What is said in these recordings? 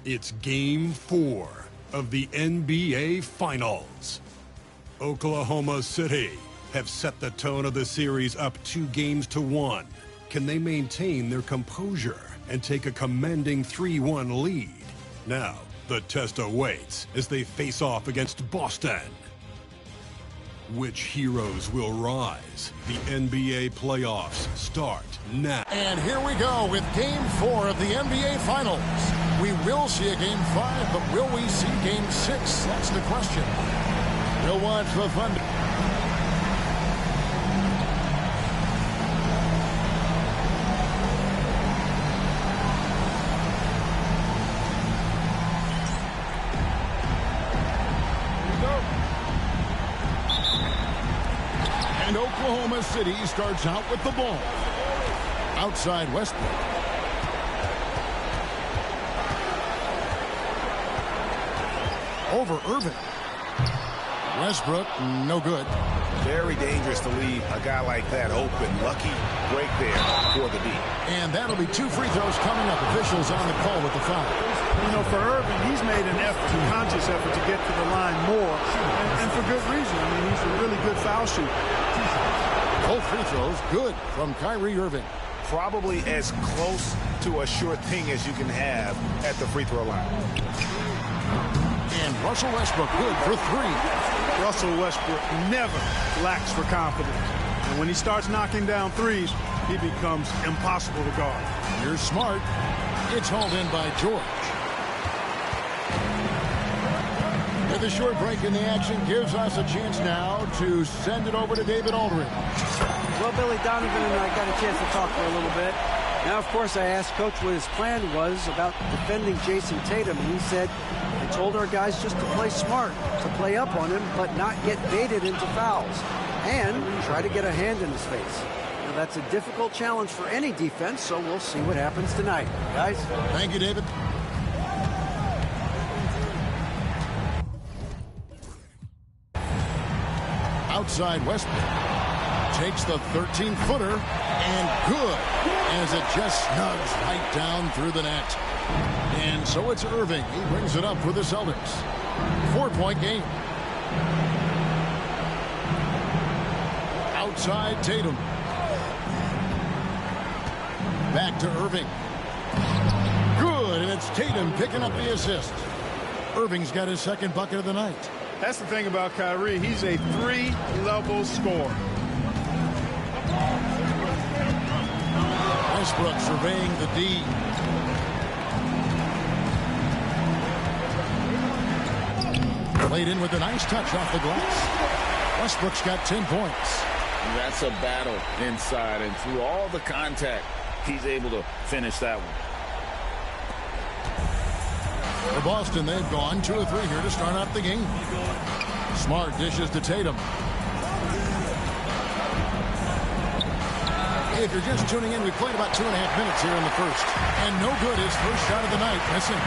It's Game 4 of the NBA Finals. Oklahoma City have set the tone of the series up 2-1. Can they maintain their composure and take a commanding 3-1 lead? Now, the test awaits as they face off against Boston. Which heroes will rise? The NBA playoffs start now. And here we go with Game 4 of the NBA Finals. We will see a Game 5, but will we see Game 6? That's the question. We'll watch the Thunder. And Oklahoma City starts out with the ball. Outside Westbrook. Over Irving. Westbrook, no good. Very dangerous to leave a guy like that open. Lucky break there for the D. And that'll be 2 free throws coming up. Officials on the call with the foul. You know, for Irving, he's made an effort, a conscious effort to get to the line more, and for good reason. I mean, he's a really good foul shooter. Both free throws good from Kyrie Irving. Probably as close to a sure thing as you can have at the free throw line. And Russell Westbrook good for 3. Russell Westbrook never lacks for confidence. And when he starts knocking down threes, he becomes impossible to guard. Here's Smart. It's hauled in by George. With a short break in the action gives us a chance now to send it over to David Aldridge. Well, Billy Donovan and I got a chance to talk for a little bit. Now, of course, I asked Coach what his plan was about defending Jason Tatum, and he said, I told our guys just to play smart, to play up on him, but not get baited into fouls, and try to get a hand in his face. Now, that's a difficult challenge for any defense, so we'll see what happens tonight. Guys? Thank you, David. Outside Westbrook. Takes the 13-footer, and good, as it just snugs right down through the net. And so it's Irving. He brings it up for the Celtics. 4-point game. Outside Tatum. Back to Irving. Good, and it's Tatum picking up the assist. Irving's got his second bucket of the night. That's the thing about Kyrie. He's a 3-level scorer. Westbrook surveying the D. Played in with a nice touch off the glass. Westbrook's got 10 points. That's a battle inside, and through all the contact, he's able to finish that one. For Boston, they've gone 2 of 3 here to start out the game. Smart dishes to Tatum. If you're just tuning in, we played about 2.5 minutes here in the first. And no good, his first shot of the night, missing.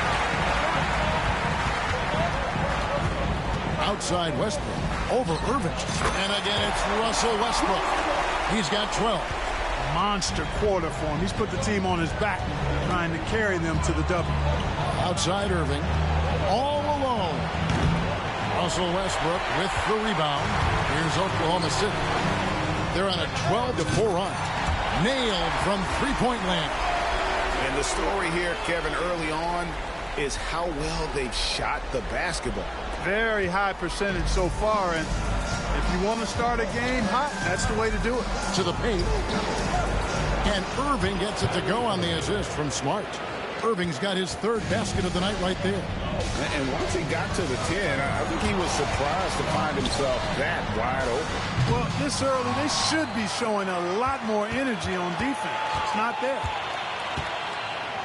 Outside Westbrook, over Irving. And again, it's Russell Westbrook. He's got 12. Monster quarter for him. He's put the team on his back, trying to carry them to the W. Outside Irving, all alone. Russell Westbrook with the rebound. Here's Oklahoma City. They're on a 12-4 run. Nailed from three-point land. And the story here, Kevin, early on is how well they've shot the basketball. Very high percentage so far, and if you want to start a game hot, that's the way to do it. To the paint. And Irving gets it to go on the assist from Smart. Irving's got his 3rd basket of the night right there. And once he got to the 10, I think he was surprised to find himself that wide open. Well, this early, they should be showing a lot more energy on defense. It's not there.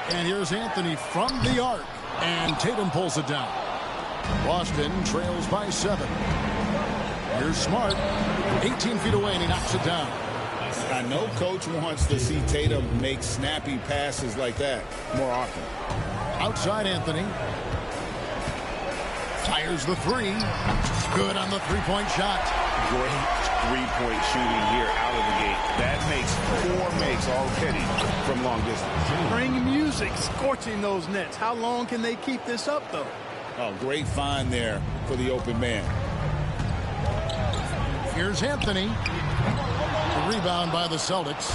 And here's Anthony from the arc. And Tatum pulls it down. Boston trails by 7. Here's Smart. 18 feet away, and he knocks it down. I know Coach wants to see Tatum make snappy passes like that more often. Outside Anthony. Fires the 3. Good on the three-point shot. Great three-point shooting here out of the gate. That makes 4 makes already from long distance. Spring music scorching those nets. How long can they keep this up, though? Oh, great find there for the open man. Here's Anthony. The rebound by the Celtics.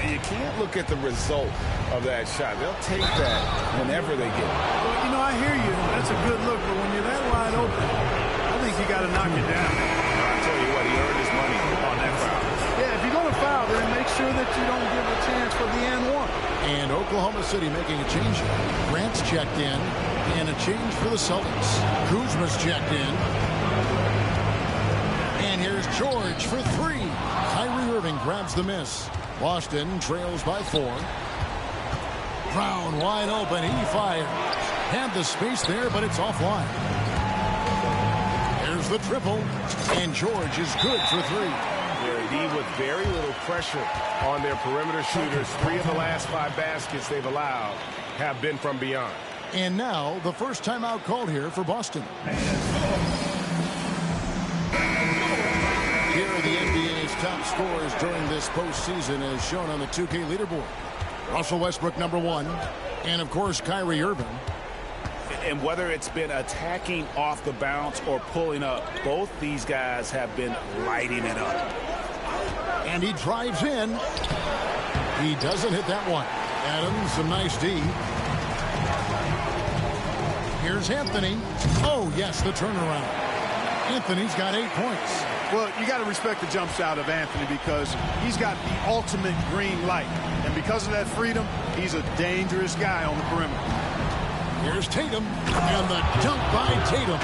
You can't look at the result of that shot. They'll take that whenever they get it. Well, you know, I hear you. That's a good look, but when you're that wide open, I think you got to knock it down. I'll tell you what, he earned his money on that foul. Yeah, if you're going to foul, then make sure that you don't give a chance for the and one. And Oklahoma City making a change. Grant's checked in, and a change for the Celtics. Kuzma's checked in. And here's George for three. Kyrie Irving grabs the miss. Boston trails by 4. Brown wide open. He fires. Had the space there, but it's offline. There's the triple. And George is good for 3. Indeed, with very little pressure on their perimeter shooters. 3 of the last 5 baskets they've allowed have been from beyond. And now the first timeout called here for Boston. Here are the NBA's top scorers during this postseason as shown on the 2K leaderboard. Russell Westbrook, #1. And, of course, Kyrie Irving. And whether it's been attacking off the bounce or pulling up, both these guys have been lighting it up. And he drives in. He doesn't hit that one. Adams, a nice D. Here's Anthony. Oh, yes, the turnaround. Anthony's got 8 points. Well, you got to respect the jump shot of Anthony because he's got the ultimate green light. And because of that freedom, he's a dangerous guy on the perimeter. Here's Tatum. And the dunk by Tatum.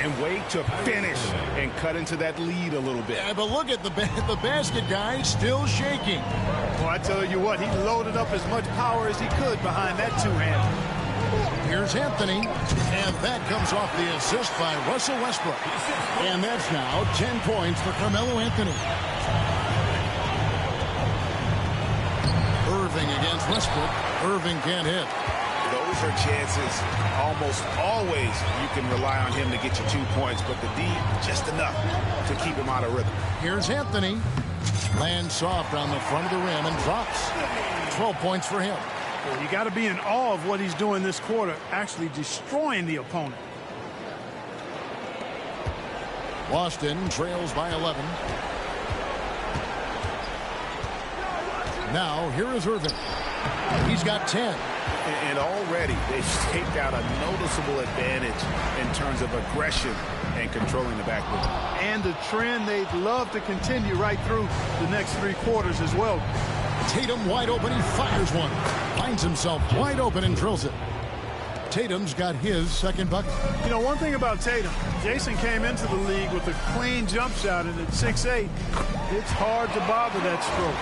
And wait to finish and cut into that lead a little bit. Yeah, but look at the basket guy still shaking. Well, I tell you what, he loaded up as much power as he could behind that two-hander. Here's Anthony, and that comes off the assist by Russell Westbrook. And that's now 10 points for Carmelo Anthony. Irving against Westbrook. Irving can't hit. Those are chances almost always you can rely on him to get you 2 points, but the D just enough to keep him out of rhythm. Here's Anthony. Lands soft on the front of the rim and drops. 12 points for him. Well, you got to be in awe of what he's doing this quarter, actually destroying the opponent. Boston trails by 11. Now, here is Irving. He's got 10. And already they've staked out a noticeable advantage in terms of aggression and controlling the backcourt. And the trend they'd love to continue right through the next 3 quarters as well. Tatum wide open. He fires one. Finds himself wide open and drills it. Tatum's got his second bucket. You know, one thing about Tatum, Jason came into the league with a clean jump shot, and at 6'8", it's hard to bother that stroke.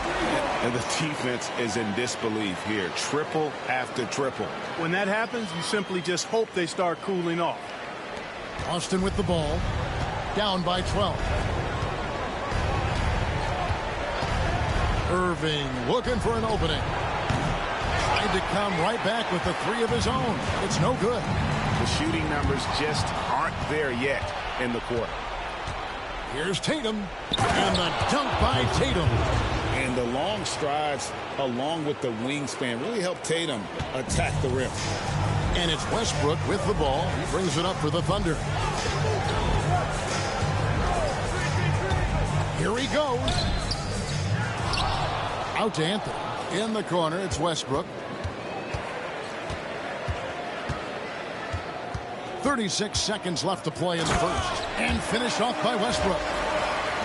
And the defense is in disbelief here. Triple after triple. When that happens, you simply just hope they start cooling off. Austin with the ball. Down by 12. Irving looking for an opening. Tried to come right back with the 3 of his own. It's no good. The shooting numbers just aren't there yet in the quarter. Here's Tatum. And the dunk by Tatum. And the long strides along with the wingspan really help Tatum attack the rim. And it's Westbrook with the ball. He brings it up for the Thunder. Here he goes. Out to Anthony. In the corner, it's Westbrook. 36 seconds left to play in the first. And finished off by Westbrook.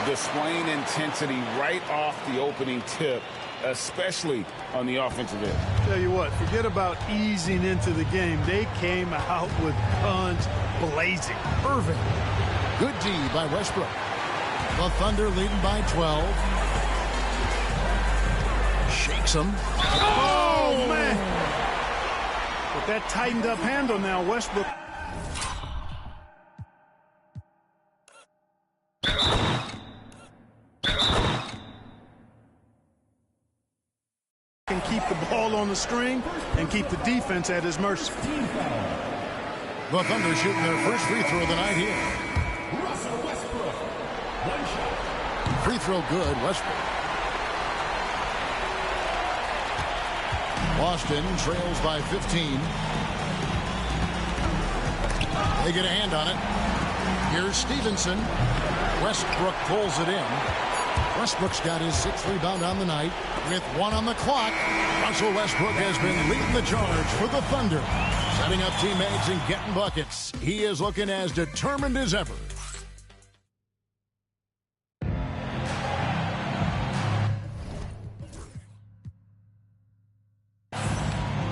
Displaying intensity right off the opening tip, especially on the offensive end. Tell you what, forget about easing into the game. They came out with guns blazing. Irving. Good D by Westbrook. The Thunder leading by 12. Shakes him. Oh, man. With that tightened up handle now, Westbrook. Can keep the ball on the string and keep the defense at his mercy. The Thunder shooting their first free throw of the night here. Free throw good, Westbrook. Boston trails by 15. They get a hand on it. Here's Stevenson. Westbrook pulls it in. Westbrook's got his 6th rebound on the night. With 1 on the clock, Russell Westbrook has been leading the charge for the Thunder. Setting up teammates and getting buckets. He is looking as determined as ever.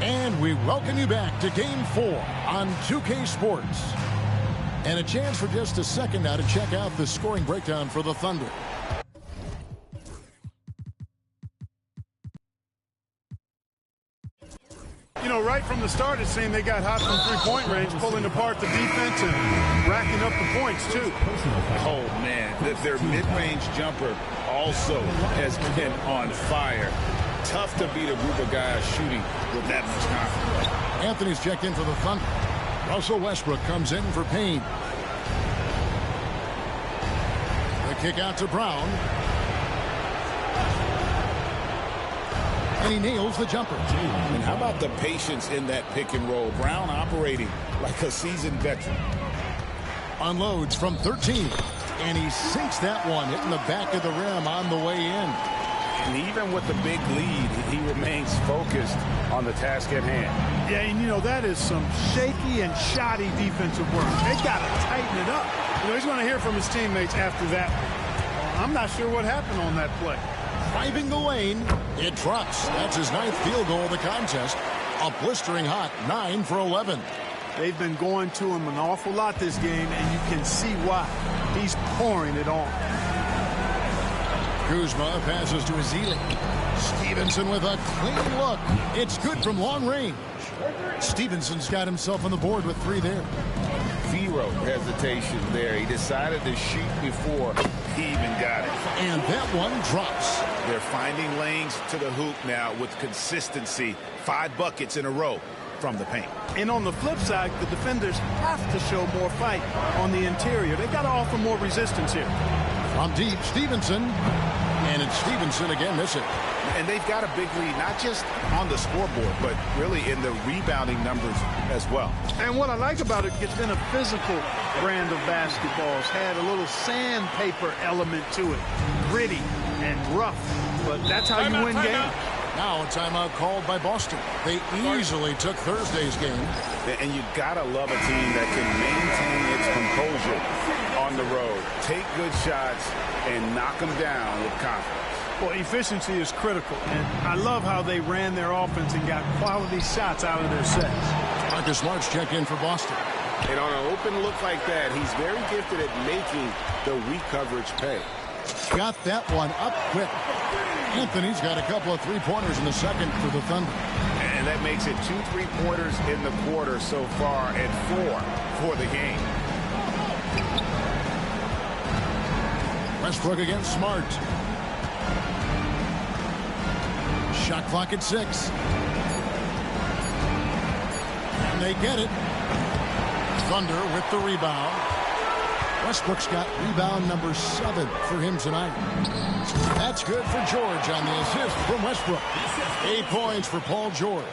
And we welcome you back to Game 4 on 2K Sports. And a chance for just a second now to check out the scoring breakdown for the Thunder. You know, right from the start, it seemed they got hot from three-point range, pulling apart the defense and racking up the points, too. Oh, man, their mid-range jumper also has been on fire. Tough to beat a group of guys shooting with that much confidence. Anthony's checked in for the Thunder. Russell Westbrook comes in for Payne. The kick out to Brown. And he nails the jumper. And how about the patience in that pick and roll? Brown operating like a seasoned veteran. Unloads from 13. And he sinks that one, hitting the back of the rim on the way in. And even with the big lead, he remains focused on the task at hand. Yeah, and you know, that is some shaky and shoddy defensive work. They got to tighten it up. You know, he's going to hear from his teammates after that. I'm not sure what happened on that play. Driving the lane, it drops. That's his 9th field goal of the contest. A blistering hot 9 for 11. They've been going to him an awful lot this game, and you can see why. He's pouring it on. Kuzma passes to Ezeli. Stevenson with a clean look. It's good from long range. Stevenson's got himself on the board with 3 there. Zero hesitation there. He decided to shoot before he even got it. And that one drops. They're finding lanes to the hoop now with consistency. 5 buckets in a row from the paint. And on the flip side, the defenders have to show more fight on the interior. They've got to offer more resistance here. From deep, Stevenson. And it's Stevenson again missing. And they've got a big lead, not just on the scoreboard, but really in the rebounding numbers as well. And what I like about it, it's been a physical brand of basketball. It's had a little sandpaper element to it. Gritty and rough. But that's how you win games. Now a timeout called by Boston. They easily took Thursday's game. And you gotta love a team that can maintain its composure on the road. Take good shots and knock them down with confidence. Well, efficiency is critical, and I love how they ran their offense and got quality shots out of their sets. Marcus Smart's check in for Boston. And on an open look like that, he's very gifted at making the weak coverage pay. Got that one up quick. Anthony's got a couple of 3-pointers in the second for the Thunder. And that makes it 2 3-pointers in the quarter so far and 4 for the game. Westbrook against Smart. Shot clock at 6. And they get it. Thunder with the rebound. Westbrook's got rebound number 7 for him tonight. That's good for George on the assist from Westbrook. 8 points for Paul George.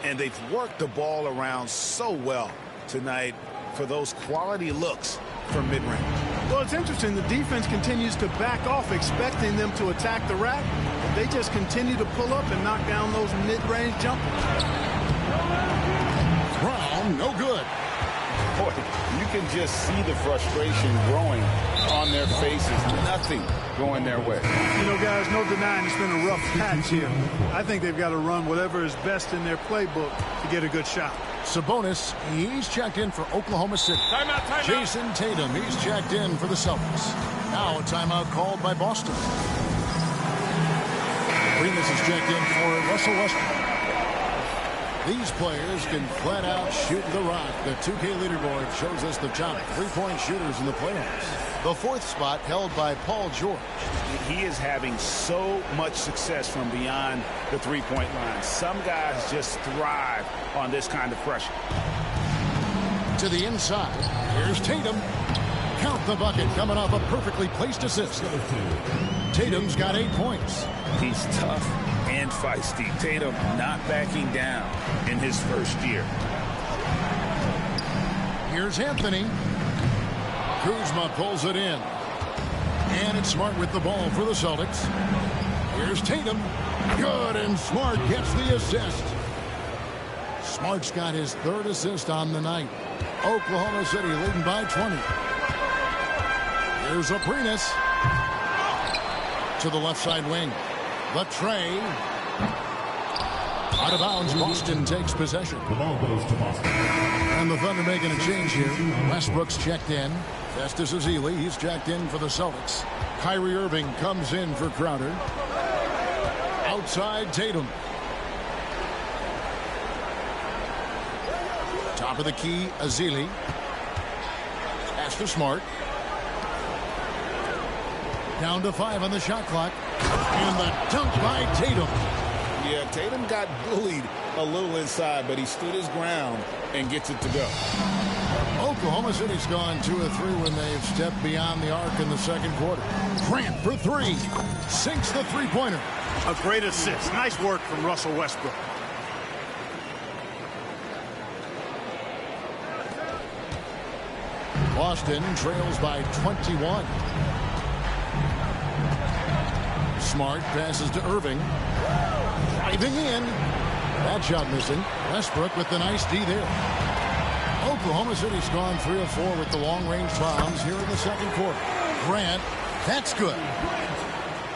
And they've worked the ball around so well tonight for those quality looks from mid-range. Well, it's interesting. The defense continues to back off, expecting them to attack the rack. They just continue to pull up and knock down those mid-range jumpers. Brown, no good. Boy, you can just see the frustration growing on their faces. Nothing going their way. You know, guys, no denying it's been a rough patch here. I think they've got to run whatever is best in their playbook to get a good shot. Sabonis, he's checked in for Oklahoma City. Timeout. Jason Tatum, he's checked in for the Celtics. Now a timeout called by Boston. Remus is checked in for Russell Westbrook. These players can flat out shoot the rock. The 2K leaderboard shows us the top 3-point shooters in the playoffs. The 4th spot held by Paul George. He is having so much success from beyond the 3-point line. Some guys just thrive on this kind of pressure. To the inside. Here's Tatum. Count the bucket coming off a perfectly placed assist. Tatum's got 8 points. He's tough and and feisty. Tatum not backing down in his first year. Here's Anthony. Kuzma pulls it in. And it's Smart with the ball for the Celtics. Here's Tatum. Good, and Smart gets the assist. Smart's got his third assist on the night. Oklahoma City leading by 20. Here's Aprinas. To the left side wing. The tray. Out of bounds, Boston takes possession. The ball goes to Boston. And the Thunder making a change here. Westbrook's checked in. Festus Ezeli, he's checked in for the Celtics. Kyrie Irving comes in for Crowder. Outside Tatum. Top of the key, Ezeli. Pass to Smart. Down to 5 on the shot clock. And the dunk by Tatum. Yeah, Tatum got bullied a little inside, but he stood his ground and gets it to go. Oklahoma City's gone 2 of 3 when they've stepped beyond the arc in the second quarter. Grant for 3. Sinks the three-pointer. A great assist. Nice work from Russell Westbrook. Boston trails by 21. Smart passes to Irving. Driving in. That shot missing. Westbrook with the nice D there. Oklahoma City's gone 3 of 4 with the long-range bombs here in the second quarter. Grant, that's good.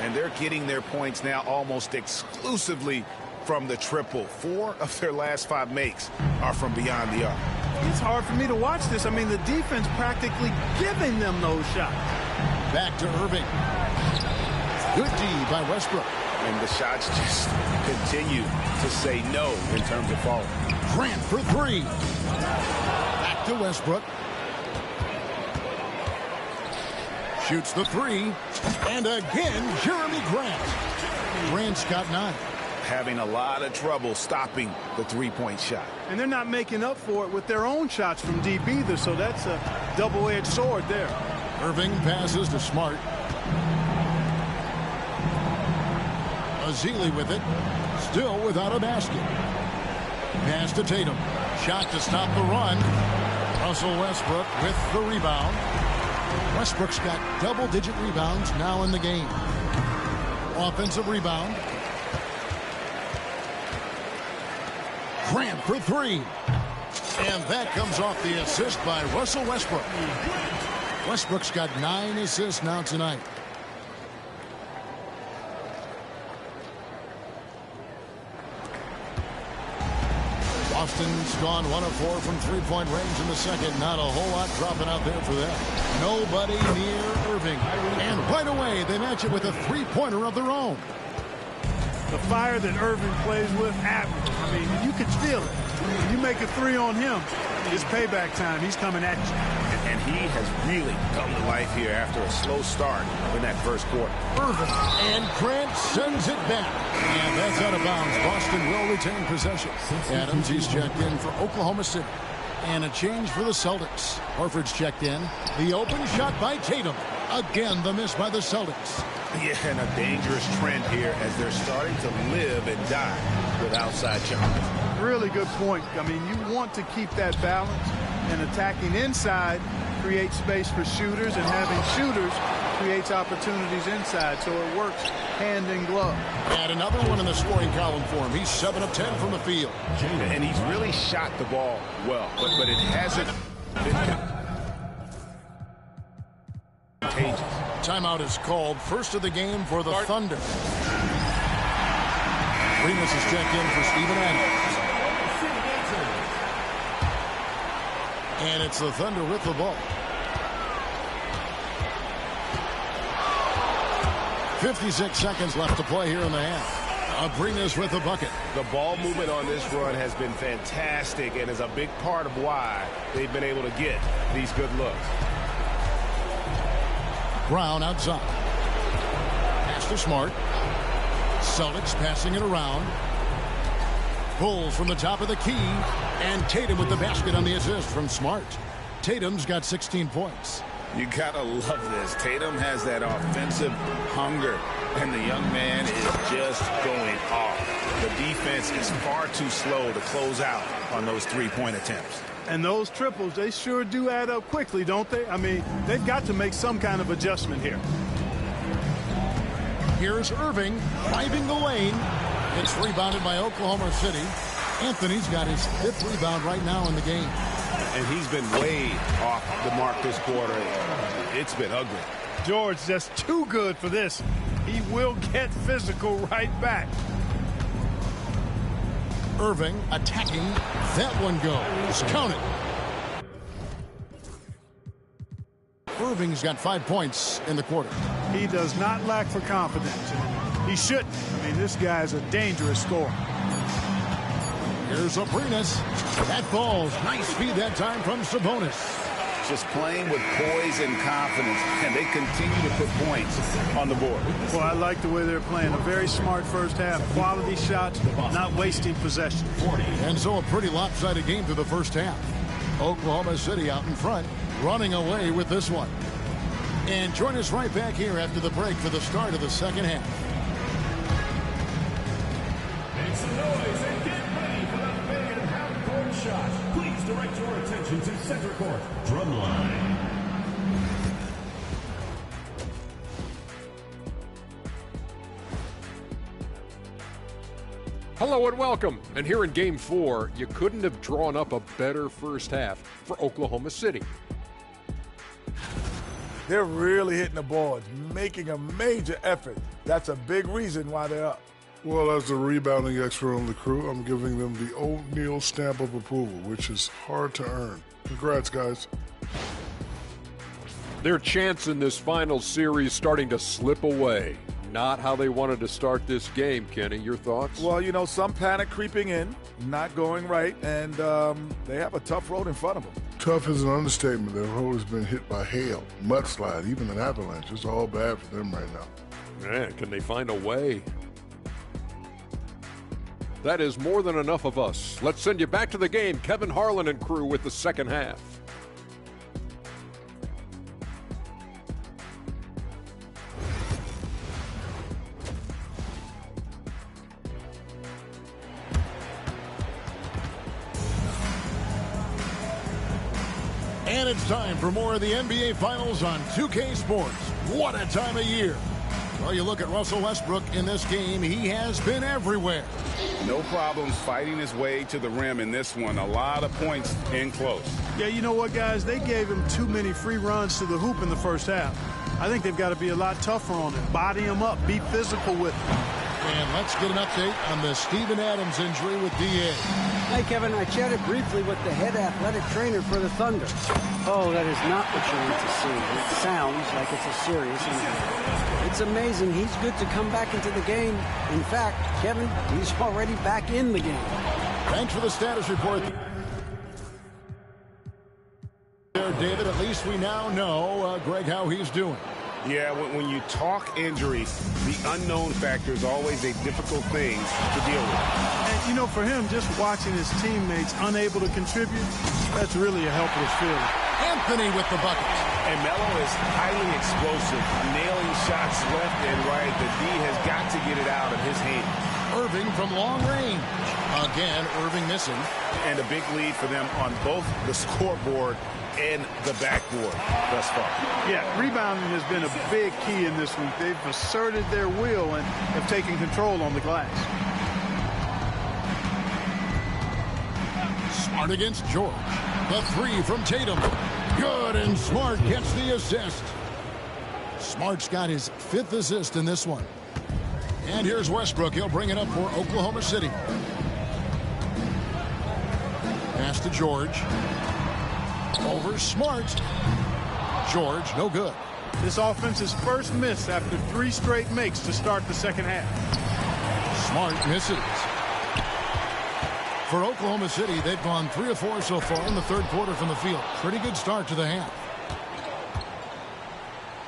And they're getting their points now almost exclusively from the triple. 4 of their last 5 makes are from beyond the arc. It's hard for me to watch this. I mean, the defense practically giving them those shots. Back to Irving. Good D by Westbrook. And the shots just continue to say no in terms of falling. Grant for 3. Back to Westbrook. Shoots the 3. And again, Jeremy Grant. Grant's got 9. Having a lot of trouble stopping the three-point shot. And they're not making up for it with their own shots from deep either, so that's a double-edged sword there. Irving passes to Smart. Ezeli with it. Still without a basket. Pass to Tatum. Shot to stop the run. Russell Westbrook with the rebound. Westbrook's got double-digit rebounds now in the game. Offensive rebound. Grant for 3. And that comes off the assist by Russell Westbrook. Westbrook's got 9 assists now tonight. Boston's gone 1 of 4 from three-point range in the second. Not a whole lot dropping out there for them. Nobody near Irving. And right away, they match it with a three-pointer of their own. The fire that Irving plays with, admirable. I mean, you can feel it. When you make a 3 on him, it's payback time. He's coming at you. And he has really come to life here after a slow start in that first quarter. Irving and Grant sends it back. And that's out of bounds. Boston will retain possession. Adams, he's checked in for Oklahoma City. And a change for the Celtics. Horford's checked in. The open shot by Tatum. Again, the miss by the Celtics. Yeah, and a dangerous trend here as they're starting to live and die with outside jumpers. Really good point. I mean, you want to keep that balance, and attacking inside creates space for shooters, and having shooters creates opportunities inside, so it works hand in glove. And another one in the scoring column for him. He's 7 of 10 from the field. And he's really shot the ball well, but it hasn't been contagious. Timeout is called. First of the game for the Thunder. Remus is checked in for Steven Adams. And it's the Thunder with the ball. 56 seconds left to play here in the half. Aprinas with the bucket. The ball movement on this run has been fantastic and is a big part of why they've been able to get these good looks. Brown outside. Pass to Smart. Celtics passing it around. Bulls from the top of the key. And Tatum with the basket on the assist from Smart. Tatum's got 16 points. You gotta love this. Tatum has that offensive hunger, and the young man is just going off. The defense is far too slow to close out on those three-point attempts. And those triples, they sure do add up quickly, don't they? I mean, they've got to make some kind of adjustment here. Here's Irving driving the lane. It's rebounded by Oklahoma City. Anthony's got his 5th rebound right now in the game. And he's been way off the mark this quarter. It's been ugly. George just too good for this. He will get physical right back. Irving attacking. That one goes. Count it. Irving's got 5 points in the quarter. He does not lack for confidence. He shouldn't. I mean, this guy's a dangerous scorer. Here's Abrinas. That falls. Nice feed that time from Sabonis. Just playing with poise and confidence, and they continue to put points on the board. Well, I like the way they're playing. A very smart first half. Quality shots, not wasting possession. And so a pretty lopsided game through the first half. Oklahoma City out in front, running away with this one. And join us right back here after the break for the start of the second half. Make some noise and get ready for the big and half-court shot. Please direct your attention to center court, drumline. Hello and welcome. And here in Game 4, you couldn't have drawn up a better first half for Oklahoma City. They're really hitting the boards, making a major effort. That's a big reason why they're up. Well, as the rebounding expert on the crew, I'm giving them the O'Neal stamp of approval, which is hard to earn. Congrats, guys. Their chance in this final series starting to slip away. Not how they wanted to start this game, Kenny. Your thoughts? Well, you know, some panic creeping in, not going right, and they have a tough road in front of them. Tough is an understatement. Their road has been hit by hail, mudslide, even an avalanche. It's all bad for them right now. Man, can they find a way? That is more than enough of us. Let's send you back to the game. Kevin Harlan and crew with the second half. And it's time for more of the NBA Finals on 2K Sports. What a time of year. Well, you look at Russell Westbrook in this game. He has been everywhere. No problems fighting his way to the rim in this one. A lot of points in close. Yeah, you know what, guys? They gave him too many free runs to the hoop in the first half. I think they've got to be a lot tougher on him. Body him up. Be physical with him. And let's get an update on the Steven Adams injury with DA. Hey, Kevin, I chatted briefly with the head athletic trainer for the Thunder. Oh, that is not what you want to see. It sounds like it's a serious injury. It's amazing. He's good to come back into the game. In fact, Kevin, he's already back in the game. Thanks for the status report there, David. At least we now know, Greg, how he's doing. Yeah, when you talk injuries, the unknown factor is always a difficult thing to deal with. And, you know, for him, just watching his teammates unable to contribute, that's really a helpless feeling. Anthony with the bucket. And Melo is highly explosive, nailing shots left and right. The D has got to get it out of his hand. Irving from long range. Again, Irving missing. And a big lead for them on both the scoreboard and the backboard thus far. Yeah, rebounding has been a big key in this week. They've asserted their will and have taken control on the glass. Smart against George. The three from Tatum. Good, and Smart gets the assist. Smart's got his 5th assist in this one. And here's Westbrook. He'll bring it up for Oklahoma City. Pass to George. Over Smart. George, no good. This offense's first miss after 3 straight makes to start the second half. Smart misses. For Oklahoma City, they've gone 3 of 4 so far in the third quarter from the field. Pretty good start to the half.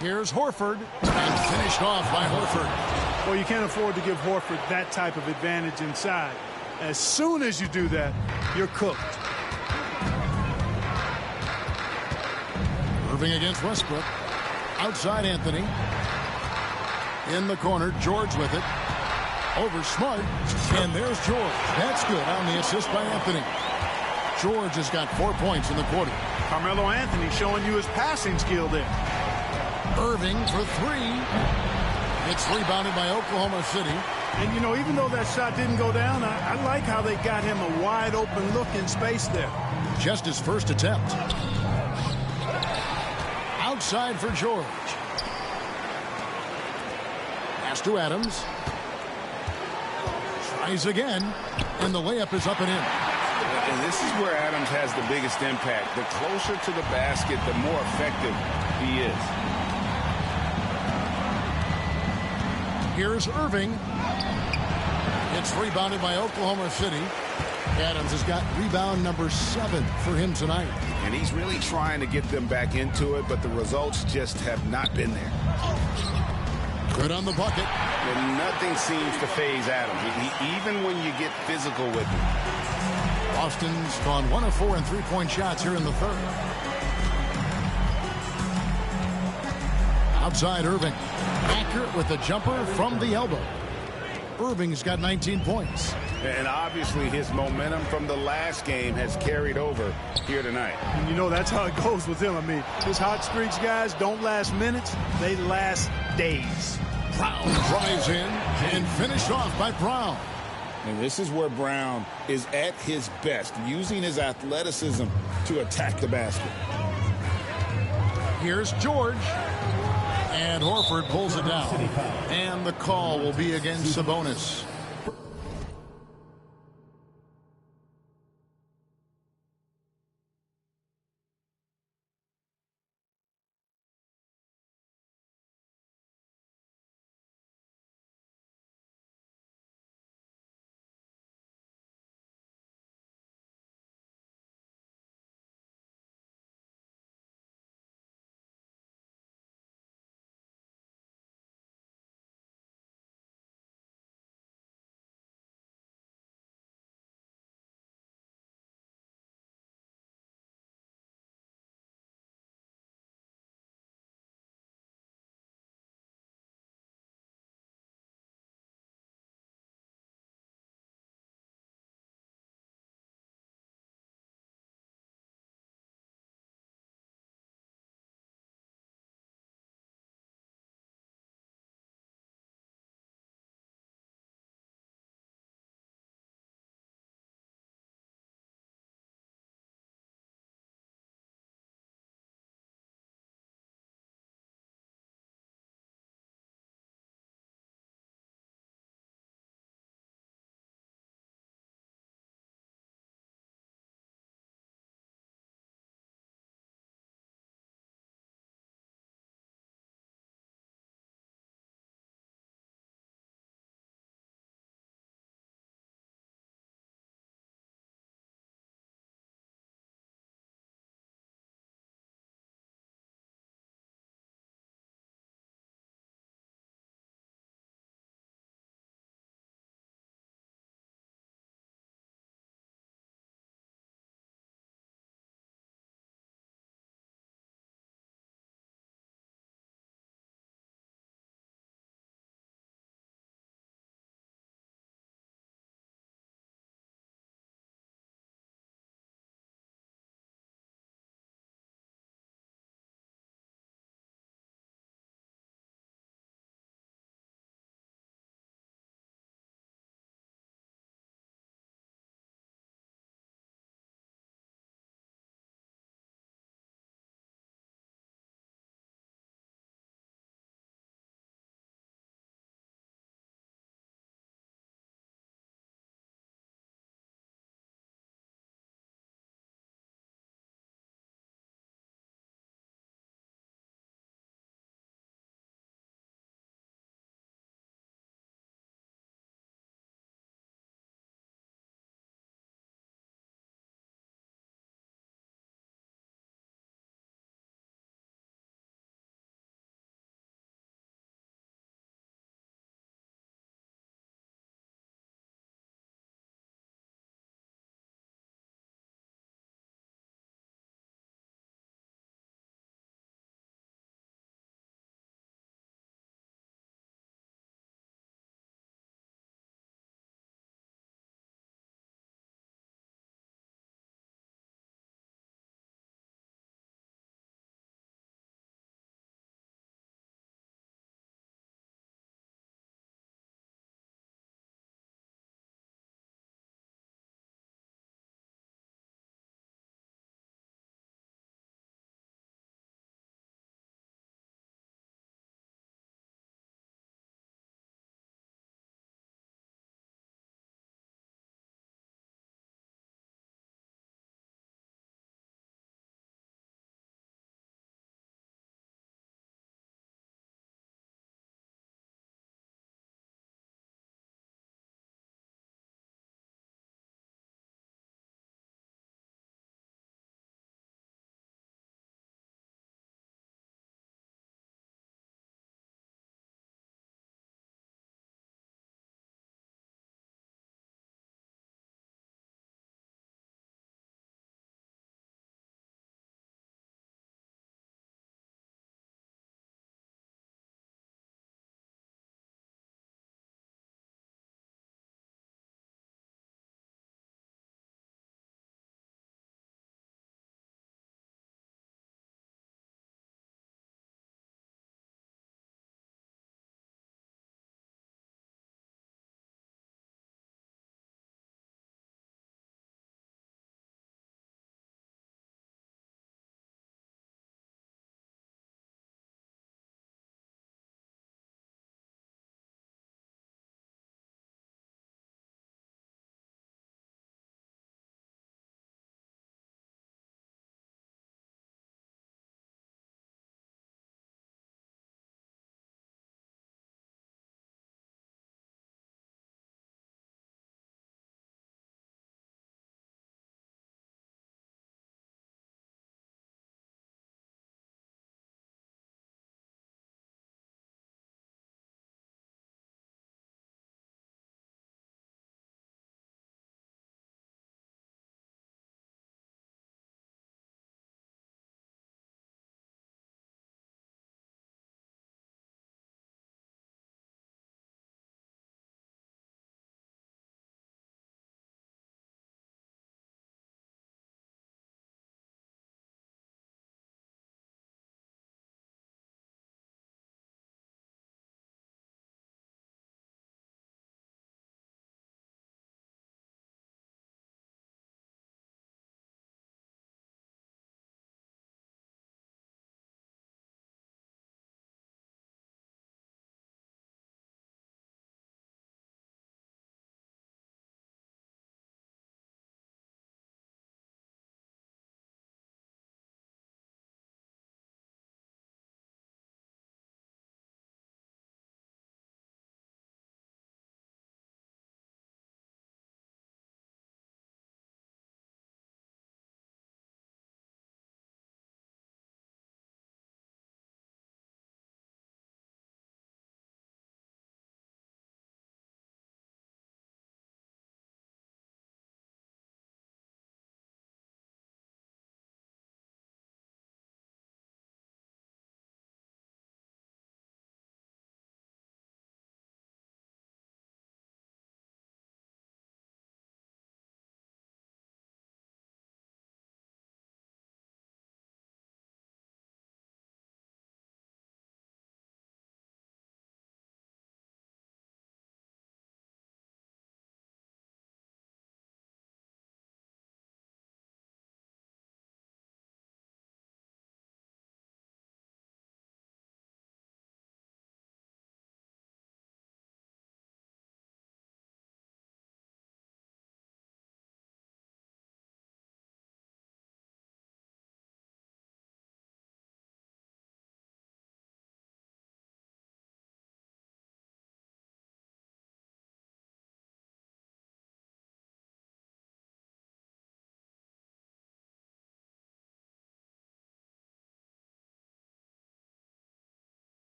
Here's Horford, and finished off by Horford. Well, you can't afford to give Horford that type of advantage inside. As soon as you do that, you're cooked. Irving against Westbrook. Outside Anthony. In the corner, George with it. over Smart. And there's George. That's good on the assist by Anthony. George has got 4 points in the quarter. Carmelo Anthony showing you his passing skill there. Irving for three. It's rebounded by Oklahoma City. And, you know, even though that shot didn't go down, I like how they got him a wide open look in space there. Just his first attempt. Outside for George. Pass to Adams. Tries again. And the layup is up and in. And this is where Adams has the biggest impact. The closer to the basket, the more effective he is. Here's Irving. It's rebounded by Oklahoma City. Adams has got rebound number 7 for him tonight. And he's really trying to get them back into it, but the results just have not been there. Good on the bucket. And nothing seems to faze Adams, even when you get physical with him. Boston's gone 1 of 4 in three-point shots here in the third. Outside Irving. Accurate with the jumper from the elbow. Irving's got 19 points. And obviously his momentum from the last game has carried over here tonight. And you know, that's how it goes with him. I mean, his hot streaks, guys, don't last minutes. They last days. Brown drives in and finished off by Brown. And this is where Brown is at his best, using his athleticism to attack the basket. Here's George. And Horford pulls it down. And the call will be against Sabonis.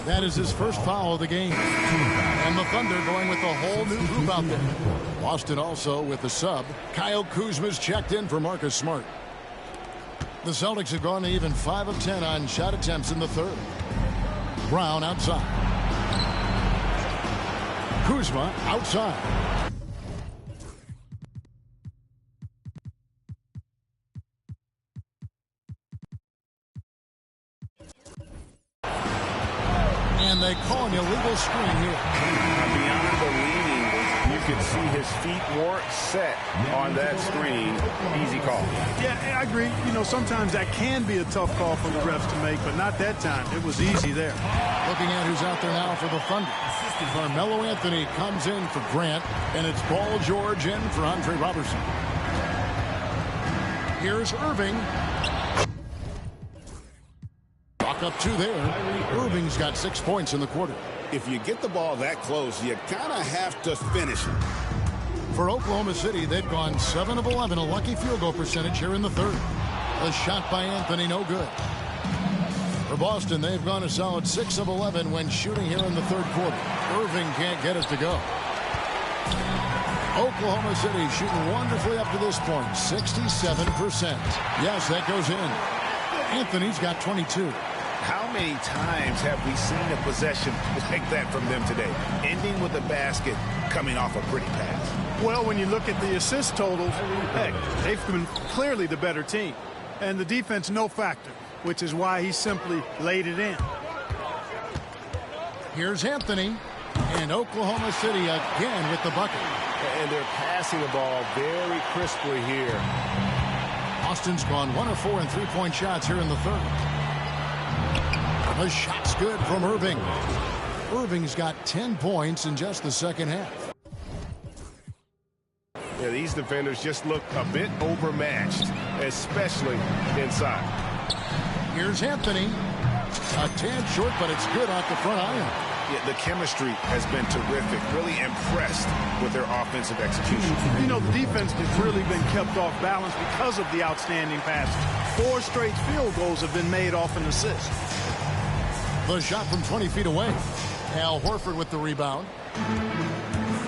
That is his first foul of the game. And the Thunder going with a whole new group out there. Boston also with the sub. Kyle Kuzma's checked in for Marcus Smart. The Celtics have gone to even 5 of 10 on shot attempts in the third. Brown outside. Kuzma outside. And they call an illegal screen here. Beyond believing, you can see his feet weren't set on that screen. Easy call. Yeah, I agree. You know, sometimes that can be a tough call for the refs to make, but not that time. It was easy there. Looking at who's out there now for the Thunder. Carmelo Anthony comes in for Grant, and it's Paul George in for Andre Robertson. Here's Irving. Rock up 2 there. Irving's got 6 points in the quarter. If you get the ball that close, you kind of have to finish it. For Oklahoma City, they've gone 7 of 11, a lucky field goal percentage here in the third. A shot by Anthony, no good. For Boston, they've gone a solid 6 of 11 when shooting here in the third quarter. Irving can't get it to go. Oklahoma City shooting wonderfully up to this point, 67%. Yes, that goes in. Anthony's got 22. How many times have we seen a possession like that from them today? Ending with a basket, coming off a pretty pass. Well, when you look at the assist totals, heck, they've been clearly the better team. And the defense, no factor, which is why he simply laid it in. Here's Anthony. And Oklahoma City again with the bucket. And they're passing the ball very crisply here. Austin's gone 1 of 4 in 3-point shots here in the third. The shot's good from Irving. Irving's got 10 points in just the second half. Yeah, these defenders just look a bit overmatched, especially inside. Here's Anthony. A tad short, but it's good off the front iron. Yeah, the chemistry has been terrific. Really impressed with their offensive execution. You know, the defense has really been kept off balance because of the outstanding passes. 4 straight field goals have been made off an assist. The shot from 20 feet away. Al Horford with the rebound.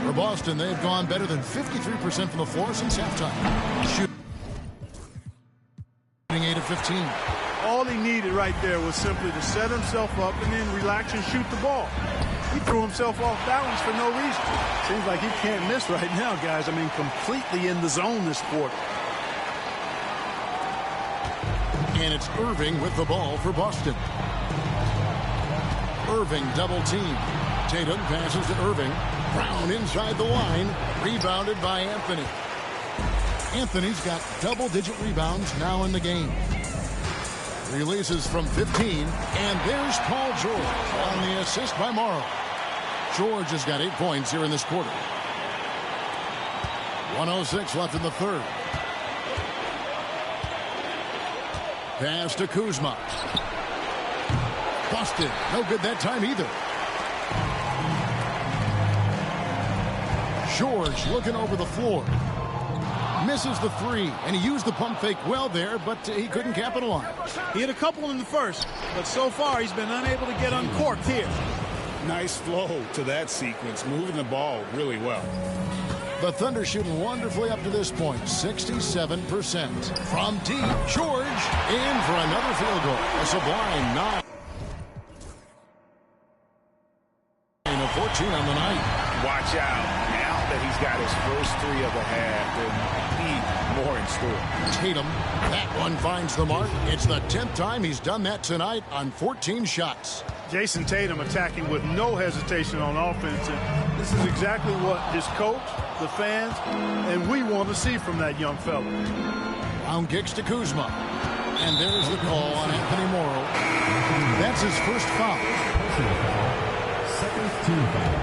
For Boston, they've gone better than 53% from the floor since halftime. Shooting 8 of 15. All he needed right there was simply to set himself up and then relax and shoot the ball. He threw himself off balance for no reason. Seems like he can't miss right now, guys. I mean, completely in the zone this quarter. And it's Irving with the ball for Boston. Irving double team. Tatum passes to Irving. Brown inside the line. Rebounded by Anthony. Anthony's got double-digit rebounds now in the game. Releases from 15. And there's Paul George on the assist by Morrow. George has got 8 points here in this quarter. 1:06 left in the third. Pass to Kuzma. Busted. No good that time either. George looking over the floor. Misses the 3, and he used the pump fake well there, but he couldn't capitalize. He had a couple in the first, but so far he's been unable to get uncorked here. Nice flow to that sequence, moving the ball really well. The Thunder shooting wonderfully up to this point, 67%. From deep, George in for another field goal. A sublime 9 of 14 on the night. Watch out. Now that he's got his first 3 of the half, there'll be more in store. Tatum, that one finds the mark. It's the 10th time he's done that tonight on 14 shots. Jason Tatum attacking with no hesitation on offense. And this is exactly what his coach, the fans, and we want to see from that young fella. Brown kicks to Kuzma. And there's the call on Anthony Morrow. That's his first foul. Second team foul.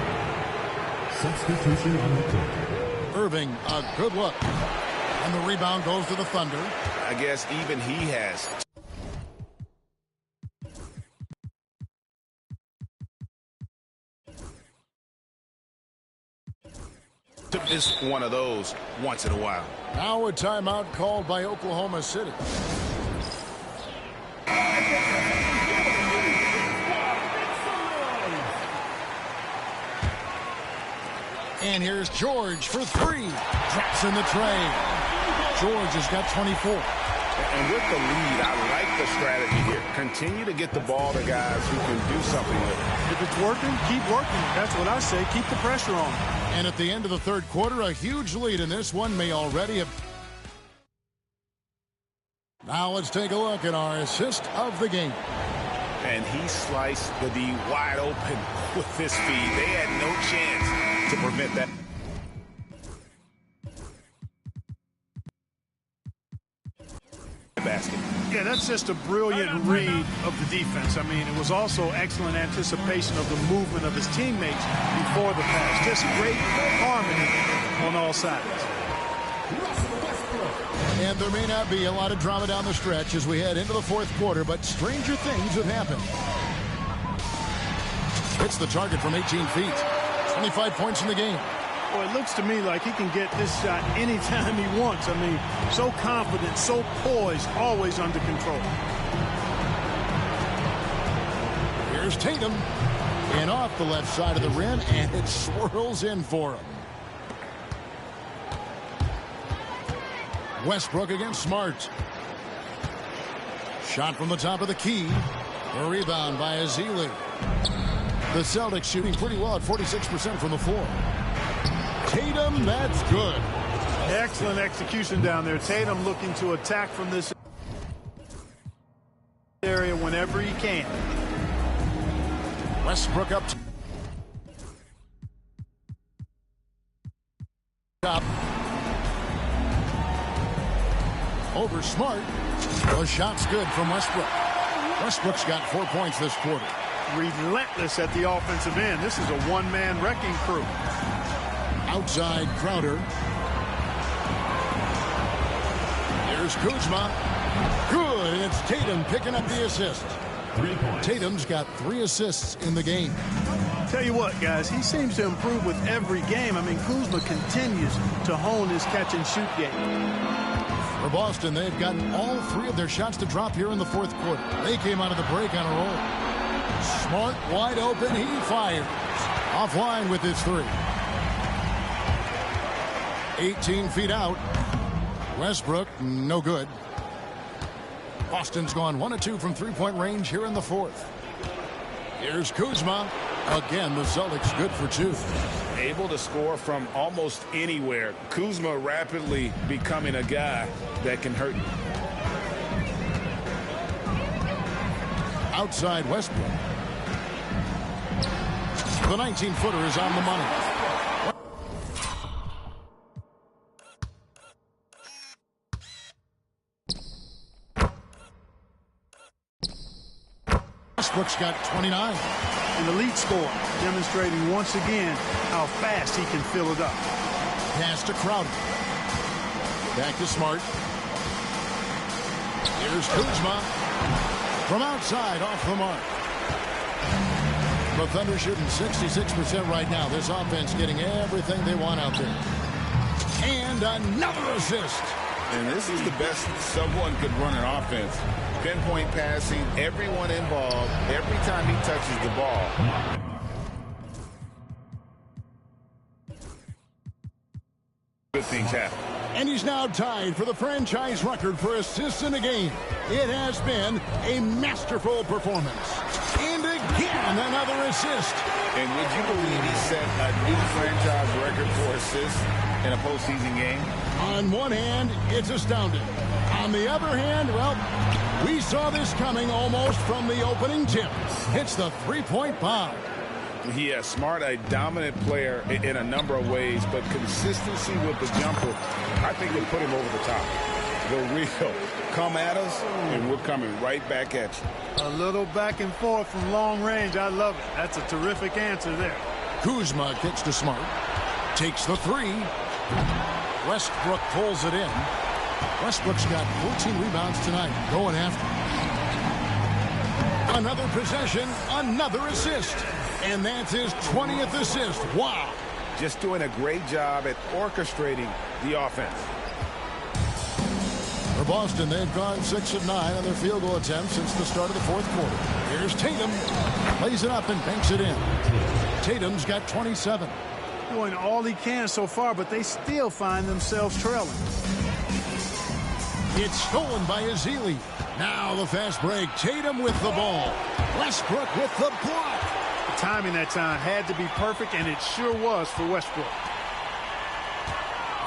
Substitution on the court. Irving, a good look. And the rebound goes to the Thunder. I guess even he has. To miss one of those once in a while. Now a timeout called by Oklahoma City. And here's George for three. Drops in the tray. George has got 24. And with the lead, I like the strategy here. Continue to get the ball to guys who can do something with it. If it's working, keep working. That's what I say. Keep the pressure on. And at the end of the third quarter, a huge lead in this one may already have... Now let's take a look at our assist of the game. And he sliced the D wide open with this feed. They had no chance to prevent that. Basket. Yeah, that's just a brilliant read of the defense. I mean, it was also excellent anticipation of the movement of his teammates before the pass. Just great harmony on all sides. And there may not be a lot of drama down the stretch as we head into the fourth quarter, but stranger things have happened. Hits the target from 18 feet. 25 points in the game. Well, it looks to me like he can get this shot anytime he wants. I mean, so confident, so poised, always under control. Here's Tatum. And off the left side of the rim, and it swirls in for him. Westbrook against Smart. Shot from the top of the key. A rebound by Azili. The Celtics shooting pretty well at 46% from the floor. Tatum, that's good. Excellent execution down there. Tatum looking to attack from this area whenever he can. Westbrook up top. Over Smart. The shot's good from Westbrook. Westbrook's got 4 points this quarter. Relentless at the offensive end. This is a one-man wrecking crew. Outside Crowder. Here's Kuzma. Good. It's Tatum picking up the assist. Tatum's got 3 assists in the game. Tell you what, guys, he seems to improve with every game. I mean, Kuzma continues to hone his catch-and-shoot game. For Boston, they've gotten all 3 of their shots to drop here in the fourth quarter. They came out of the break on a roll. Smart wide open. He fires. Offline with his 3. 18 feet out. Westbrook, no good. Boston's gone 1 of 2 from three-point range here in the fourth. Here's Kuzma. Again, the Celtics good for 2. Able to score from almost anywhere. Kuzma rapidly becoming a guy that can hurt you. Outside Westbrook. The 19-footer is on the money. Westbrook's got 29. An elite score, demonstrating once again how fast he can fill it up. Pass to Crowder. Back to Smart. Here's Kuzma. From outside, off the mark. The Thunder shooting 66% right now. This offense getting everything they want out there. And another assist. And this is the best someone could run an offense. Pinpoint passing, everyone involved, every time he touches the ball. Good things happen. And he's now tied for the franchise record for assists in a game. It has been a masterful performance. And again, another assist. And would you believe he set a new franchise record for assists in a postseason game? On one hand, it's astounding. On the other hand, well, we saw this coming almost from the opening tip. Hits the three-point bomb. Yeah, Smart, a dominant player in a number of ways, but consistency with the jumper, I think they put him over the top. The real come at us, and we're coming right back at you. A little back and forth from long range. I love it. That's a terrific answer there. Kuzma kicks to Smart. Takes the 3. Westbrook pulls it in. Westbrook's got 14 rebounds tonight. Going after him. Another possession, another assist. And that's his 20th assist. Wow. Just doing a great job at orchestrating the offense. For Boston, they've gone 6 of 9 on their field goal attempts since the start of the fourth quarter. Here's Tatum. Plays it up and banks it in. Tatum's got 27. doing all he can so far, but they still find themselves trailing. It's stolen by Ezeli. Now the fast break. Tatum with the ball. Westbrook with the block. The timing that time had to be perfect, and it sure was for Westbrook.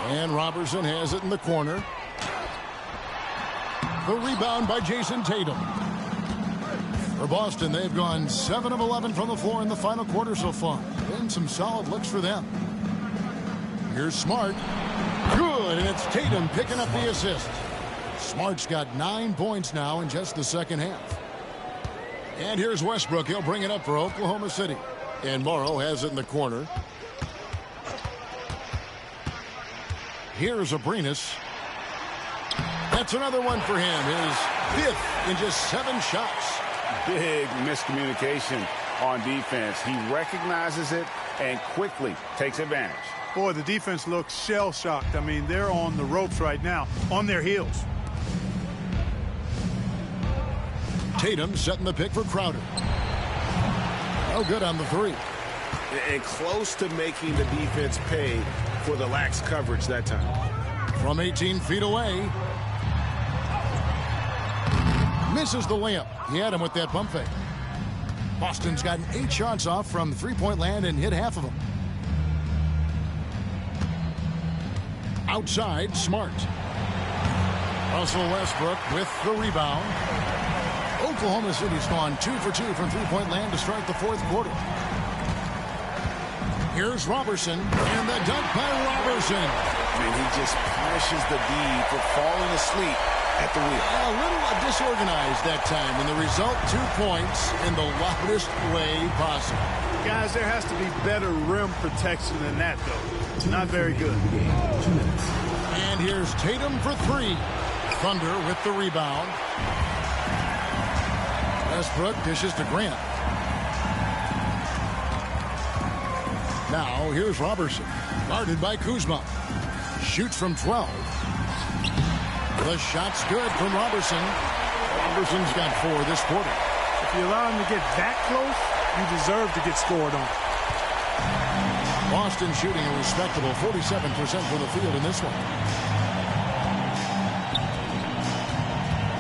And Robertson has it in the corner. The rebound by Jason Tatum. For Boston, they've gone 7 of 11 from the floor in the final quarter so far. And some solid looks for them. Here's Smart. Good, and it's Tatum picking up the assist. Smart's got 9 points now in just the second half. And here's Westbrook. He'll bring it up for Oklahoma City. And Morrow has it in the corner. Here's Abrinas. That's another one for him. His 5th in just 7 shots. Big miscommunication on defense. He recognizes it and quickly takes advantage. Boy, the defense looks shell-shocked. I mean, they're on the ropes right now, on their heels. Tatum setting the pick for Crowder. Oh, good on the 3. And close to making the defense pay for the lax coverage that time. From 18 feet away. Misses the layup. He had him with that pump fake. Boston's gotten 8 shots off from three-point land and hit half of them. Outside, Smart. Russell Westbrook with the rebound. Oklahoma City's gone 2 for 2 from three-point land to start the 4th quarter. Here's Robertson, and the dunk by Robertson. And he just punishes the D for falling asleep at the wheel. A little disorganized that time, and the result 2 points in the loudest way possible. Guys, there has to be better rim protection than that, though. Not very good. And here's Tatum for 3. Thunder with the rebound. Westbrook dishes to Grant. Now here's Robertson, guarded by Kuzma. Shoots from 12. The shot's good from Robertson. Robertson's got 4 this quarter. If you allow him to get that close, you deserve to get scored on. Boston shooting a respectable 47% from the field in this one.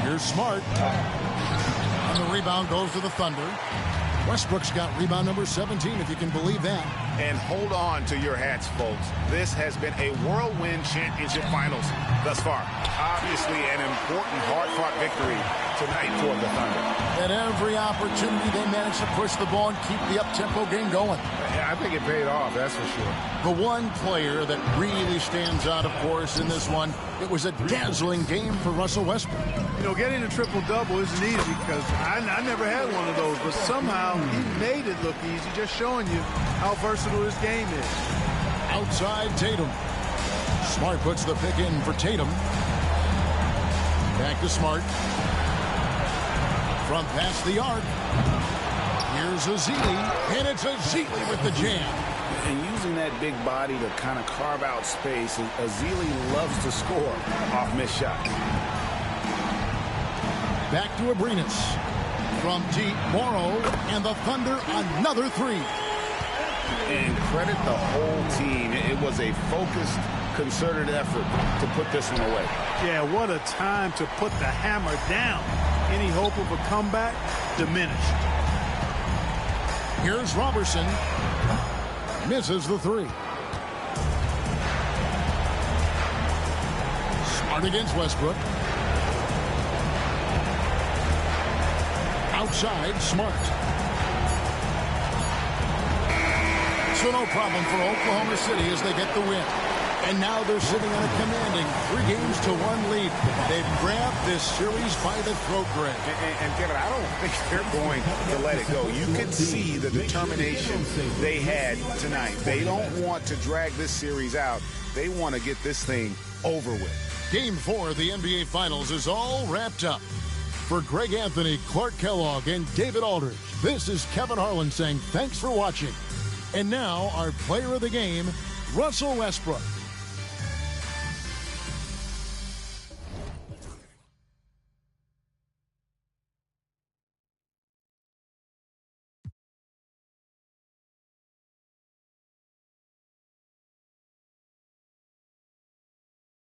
Here's Smart. And the rebound goes to the Thunder. Westbrook's got rebound number 17, if you can believe that. And hold on to your hats, folks. This has been a whirlwind championship finals thus far. Obviously an important, hard-fought victory tonight for the Thunder. At every opportunity, they managed to push the ball and keep the up-tempo game going. I think it paid off, that's for sure. The one player that really stands out, of course, in this one, it was a dazzling game for Russell Westbrook. You know, getting a triple-double isn't easy because I never had one of those, but somehow he made it look easy, just showing you how versatile this game is. Outside Tatum. Smart puts the pick in for Tatum. Back to Smart. From past the arc. Here's Ezeli, and it's Ezeli with the jam. And using that big body to kind of carve out space, Ezeli loves to score off missed shots. Back to Abrinas. From deep, Morrow, and the Thunder another 3. And credit the whole team. It was a focused, concerted effort to put this one away. Yeah, what a time to put the hammer down. Any hope of a comeback diminished. Here's Robertson. Misses the 3. Smart against Westbrook. Outside, Smart. So no problem for Oklahoma City as they get the win. And now they're sitting on a commanding 3-1 lead. They've grabbed this series by the throat, Greg. And Kevin, I don't think they're going to let it go. You can see the determination they had tonight. They don't want to drag this series out. They want to get this thing over with. Game 4 of the NBA Finals is all wrapped up. For Greg Anthony, Clark Kellogg, and David Aldridge, this is Kevin Harlan saying thanks for watching. And now our player of the game, Russell Westbrook.